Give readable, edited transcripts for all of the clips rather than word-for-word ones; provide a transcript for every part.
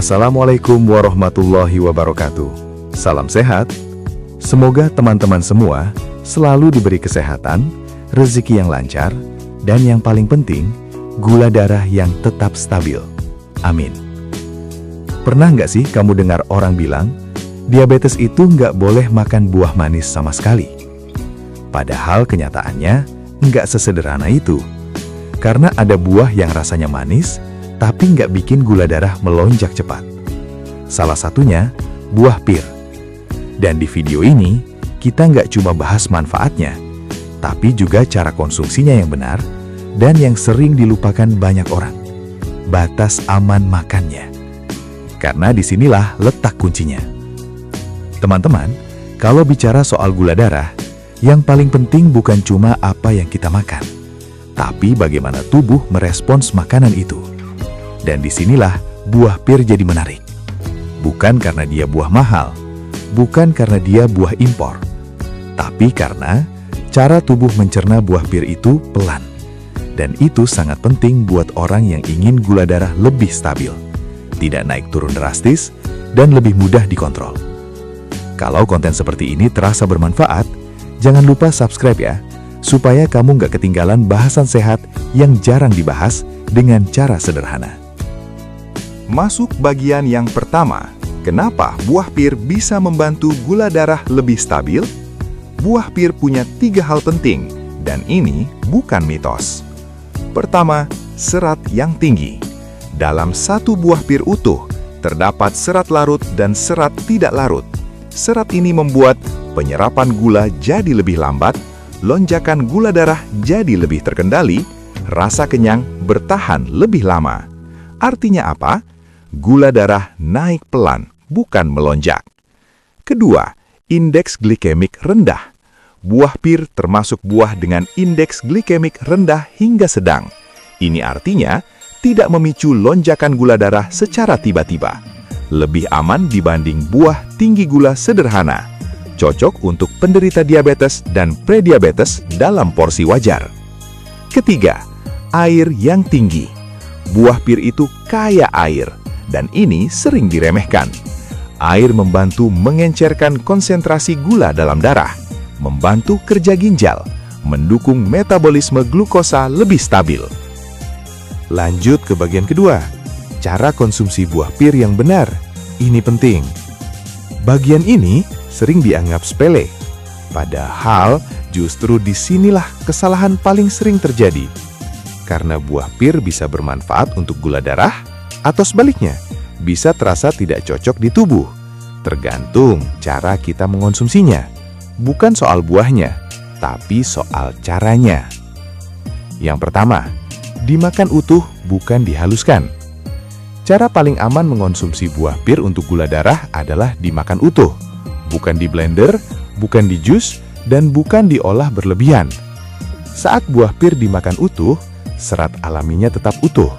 Assalamualaikum warahmatullahi wabarakatuh. Salam sehat. Semoga teman-teman semua selalu diberi kesehatan, rezeki yang lancar, dan yang paling penting, gula darah yang tetap stabil. Amin. Pernah nggak sih kamu dengar orang bilang, diabetes itu nggak boleh makan buah manis sama sekali? Padahal kenyataannya nggak sesederhana itu. Karena ada buah yang rasanya manis, tapi nggak bikin gula darah melonjak cepat. Salah satunya, buah pir. Dan di video ini, kita nggak cuma bahas manfaatnya, tapi juga cara konsumsinya yang benar, dan yang sering dilupakan banyak orang. Batas aman makannya. Karena disinilah letak kuncinya. Teman-teman, kalau bicara soal gula darah, yang paling penting bukan cuma apa yang kita makan, tapi bagaimana tubuh merespons makanan itu. Dan disinilah buah pir jadi menarik. Bukan karena dia buah mahal, bukan karena dia buah impor, tapi karena cara tubuh mencerna buah pir itu pelan. Dan itu sangat penting buat orang yang ingin gula darah lebih stabil, tidak naik turun drastis, dan lebih mudah dikontrol. Kalau konten seperti ini terasa bermanfaat, jangan lupa subscribe ya, supaya kamu nggak ketinggalan bahasan sehat yang jarang dibahas dengan cara sederhana. Masuk bagian yang pertama, kenapa buah pir bisa membantu gula darah lebih stabil? Buah pir punya 3 hal penting, dan ini bukan mitos. Pertama, serat yang tinggi. Dalam satu buah pir utuh, terdapat serat larut dan serat tidak larut. Serat ini membuat penyerapan gula jadi lebih lambat, lonjakan gula darah jadi lebih terkendali, rasa kenyang bertahan lebih lama. Artinya apa? Gula darah naik pelan, bukan melonjak. Kedua, indeks glikemik rendah. Buah pir termasuk buah dengan indeks glikemik rendah hingga sedang. Ini artinya tidak memicu lonjakan gula darah secara tiba-tiba. Lebih aman dibanding buah tinggi gula sederhana. Cocok untuk penderita diabetes dan prediabetes dalam porsi wajar. Ketiga, air yang tinggi. Buah pir itu kaya air, dan ini sering diremehkan. Air membantu mengencerkan konsentrasi gula dalam darah, membantu kerja ginjal, mendukung metabolisme glukosa lebih stabil. Lanjut ke bagian kedua, cara konsumsi buah pir yang benar. Ini penting. Bagian ini sering dianggap sepele, padahal justru disinilah kesalahan paling sering terjadi. Karena buah pir bisa bermanfaat untuk gula darah, atau sebaliknya, bisa terasa tidak cocok di tubuh. Tergantung cara kita mengonsumsinya. Bukan soal buahnya, tapi soal caranya. Yang pertama, dimakan utuh bukan dihaluskan. Cara paling aman mengonsumsi buah pir untuk gula darah adalah dimakan utuh. Bukan di blender, bukan di jus, dan bukan diolah berlebihan. Saat buah pir dimakan utuh, serat alaminya tetap utuh.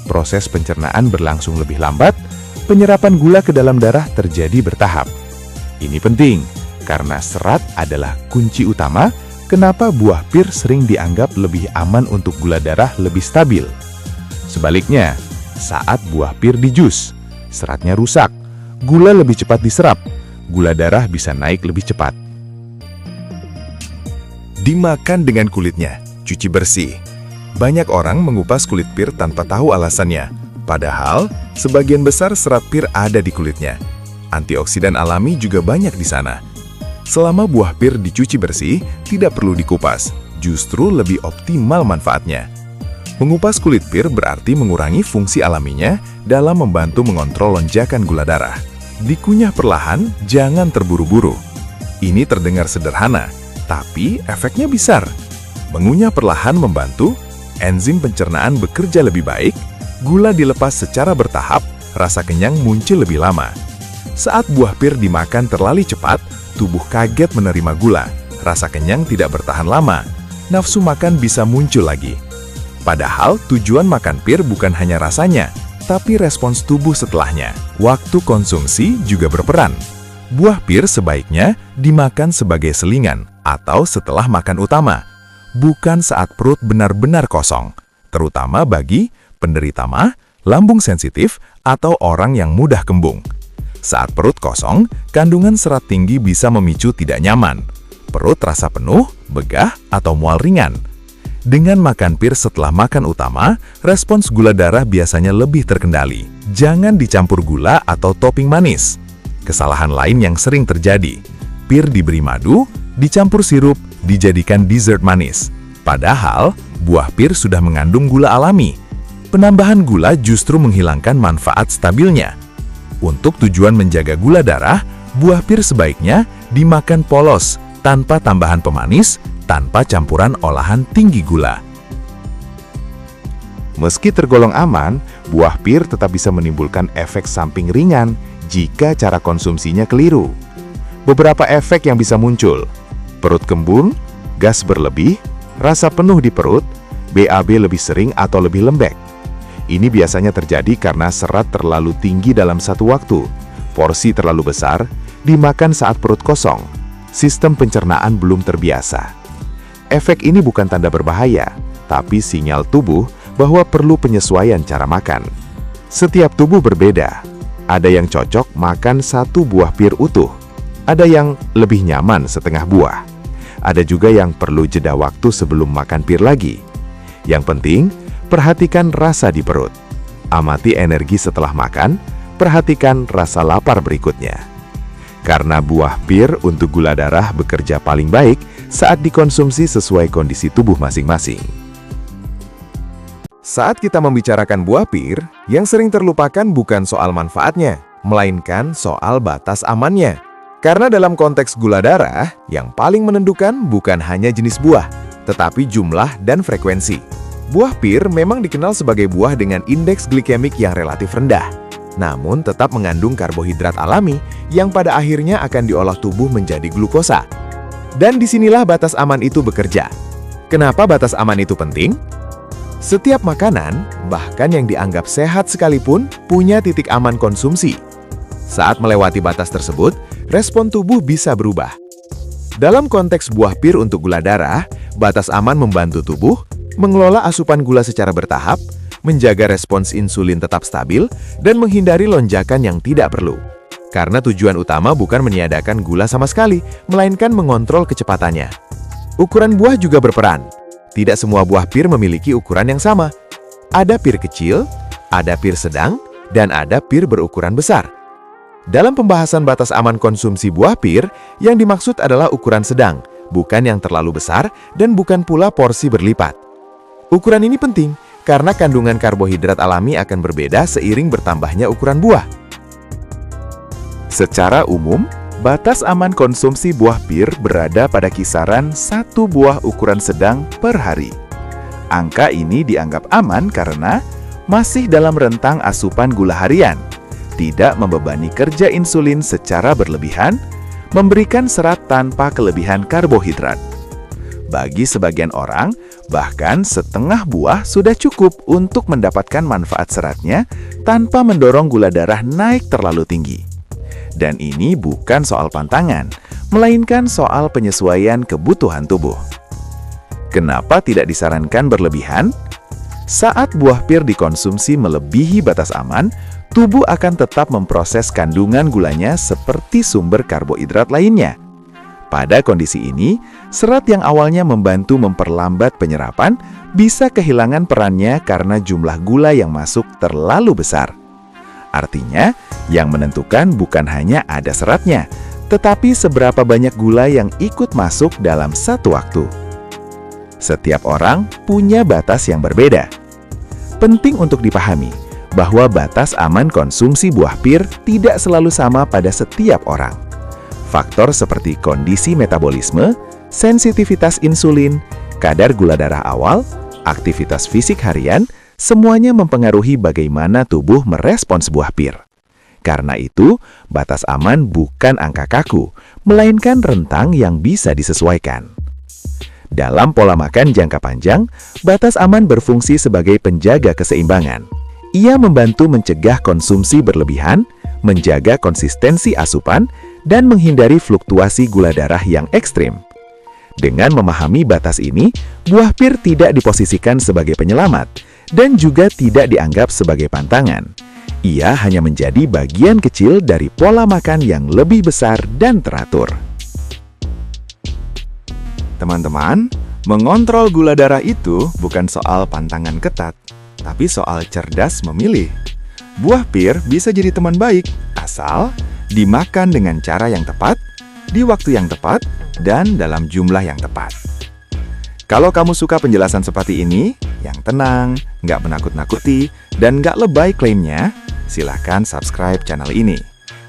Proses pencernaan berlangsung lebih lambat, penyerapan gula ke dalam darah terjadi bertahap. Ini penting, karena serat adalah kunci utama kenapa buah pir sering dianggap lebih aman untuk gula darah lebih stabil. Sebaliknya, saat buah pir di jus, seratnya rusak, gula lebih cepat diserap, gula darah bisa naik lebih cepat. Dimakan dengan kulitnya, cuci bersih. Banyak orang mengupas kulit pir tanpa tahu alasannya. Padahal, sebagian besar serat pir ada di kulitnya. Antioksidan alami juga banyak di sana. Selama buah pir dicuci bersih, tidak perlu dikupas. Justru lebih optimal manfaatnya. Mengupas kulit pir berarti mengurangi fungsi alaminya dalam membantu mengontrol lonjakan gula darah. Dikunyah perlahan, jangan terburu-buru. Ini terdengar sederhana, tapi efeknya besar. Mengunyah perlahan membantu, enzim pencernaan bekerja lebih baik, gula dilepas secara bertahap, rasa kenyang muncul lebih lama. Saat buah pir dimakan terlalu cepat, tubuh kaget menerima gula, rasa kenyang tidak bertahan lama, nafsu makan bisa muncul lagi. Padahal tujuan makan pir bukan hanya rasanya, tapi respons tubuh setelahnya. Waktu konsumsi juga berperan. Buah pir sebaiknya dimakan sebagai selingan atau setelah makan utama, bukan saat perut benar-benar kosong, terutama bagi penderita MA, lambung sensitif, atau orang yang mudah kembung. Saat perut kosong, kandungan serat tinggi bisa memicu tidak nyaman. Perut terasa penuh, begah, atau mual ringan. Dengan makan pir setelah makan utama, respons gula darah biasanya lebih terkendali. Jangan dicampur gula atau topping manis. Kesalahan lain yang sering terjadi, pir diberi madu, dicampur sirup, dijadikan dessert manis. Padahal, buah pir sudah mengandung gula alami. Penambahan gula justru menghilangkan manfaat stabilnya. Untuk tujuan menjaga gula darah, buah pir sebaiknya dimakan polos, tanpa tambahan pemanis, tanpa campuran olahan tinggi gula. Meski tergolong aman, buah pir tetap bisa menimbulkan efek samping ringan jika cara konsumsinya keliru. Beberapa efek yang bisa muncul: perut kembung, gas berlebih, rasa penuh di perut, BAB lebih sering atau lebih lembek. Ini biasanya terjadi karena serat terlalu tinggi dalam satu waktu, porsi terlalu besar, dimakan saat perut kosong, sistem pencernaan belum terbiasa. Efek ini bukan tanda berbahaya, tapi sinyal tubuh bahwa perlu penyesuaian cara makan. Setiap tubuh berbeda. Ada yang cocok makan satu buah pir utuh, ada yang lebih nyaman setengah buah. Ada juga yang perlu jeda waktu sebelum makan pir lagi. Yang penting, perhatikan rasa di perut. Amati energi setelah makan, perhatikan rasa lapar berikutnya. Karena buah pir untuk gula darah bekerja paling baik saat dikonsumsi sesuai kondisi tubuh masing-masing. Saat kita membicarakan buah pir, yang sering terlupakan bukan soal manfaatnya, melainkan soal batas amannya. Karena dalam konteks gula darah, yang paling menentukan bukan hanya jenis buah, tetapi jumlah dan frekuensi. Buah pir memang dikenal sebagai buah dengan indeks glikemik yang relatif rendah, namun tetap mengandung karbohidrat alami yang pada akhirnya akan diolah tubuh menjadi glukosa. Dan disinilah batas aman itu bekerja. Kenapa batas aman itu penting? Setiap makanan, bahkan yang dianggap sehat sekalipun, punya titik aman konsumsi. Saat melewati batas tersebut, respon tubuh bisa berubah. Dalam konteks buah pir untuk gula darah, batas aman membantu tubuh mengelola asupan gula secara bertahap, menjaga respons insulin tetap stabil, dan menghindari lonjakan yang tidak perlu. Karena tujuan utama bukan meniadakan gula sama sekali, melainkan mengontrol kecepatannya. Ukuran buah juga berperan. Tidak semua buah pir memiliki ukuran yang sama. Ada pir kecil, ada pir sedang, dan ada pir berukuran besar. Dalam pembahasan batas aman konsumsi buah pir, yang dimaksud adalah ukuran sedang, bukan yang terlalu besar, dan bukan pula porsi berlipat. Ukuran ini penting, karena kandungan karbohidrat alami akan berbeda seiring bertambahnya ukuran buah. Secara umum, batas aman konsumsi buah pir berada pada kisaran 1 buah ukuran sedang per hari. Angka ini dianggap aman karena masih dalam rentang asupan gula harian, tidak membebani kerja insulin secara berlebihan, memberikan serat tanpa kelebihan karbohidrat. Bagi sebagian orang, bahkan setengah buah sudah cukup untuk mendapatkan manfaat seratnya tanpa mendorong gula darah naik terlalu tinggi. Dan ini bukan soal pantangan, melainkan soal penyesuaian kebutuhan tubuh. Kenapa tidak disarankan berlebihan? Saat buah pir dikonsumsi melebihi batas aman, tubuh akan tetap memproses kandungan gulanya seperti sumber karbohidrat lainnya. Pada kondisi ini, serat yang awalnya membantu memperlambat penyerapan bisa kehilangan perannya karena jumlah gula yang masuk terlalu besar. Artinya, yang menentukan bukan hanya ada seratnya, tetapi seberapa banyak gula yang ikut masuk dalam satu waktu. Setiap orang punya batas yang berbeda. Penting untuk dipahami bahwa batas aman konsumsi buah pir tidak selalu sama pada setiap orang. Faktor seperti kondisi metabolisme, sensitivitas insulin, kadar gula darah awal, aktivitas fisik harian, semuanya mempengaruhi bagaimana tubuh merespons buah pir. Karena itu, batas aman bukan angka kaku, melainkan rentang yang bisa disesuaikan. Dalam pola makan jangka panjang, batas aman berfungsi sebagai penjaga keseimbangan. Ia membantu mencegah konsumsi berlebihan, menjaga konsistensi asupan, dan menghindari fluktuasi gula darah yang ekstrim. Dengan memahami batas ini, buah pir tidak diposisikan sebagai penyelamat. dan juga tidak dianggap sebagai pantangan. Ia hanya menjadi bagian kecil dari pola makan yang lebih besar dan teratur. Teman-teman, mengontrol gula darah itu bukan soal pantangan ketat, tapi soal cerdas memilih. Buah pir bisa jadi teman baik, asal dimakan dengan cara yang tepat, di waktu yang tepat, dan dalam jumlah yang tepat. Kalau kamu suka penjelasan seperti ini, yang tenang, nggak menakut-nakuti, dan nggak lebay klaimnya, silahkan subscribe channel ini.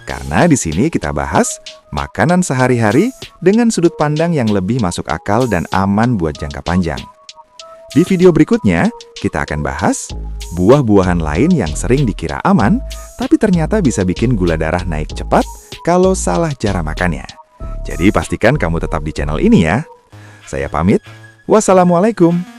Karena di sini kita bahas makanan sehari-hari dengan sudut pandang yang lebih masuk akal dan aman buat jangka panjang. Di video berikutnya, kita akan bahas buah-buahan lain yang sering dikira aman, tapi ternyata bisa bikin gula darah naik cepat kalau salah cara makannya. Jadi pastikan kamu tetap di channel ini ya. Saya pamit. Wassalamualaikum.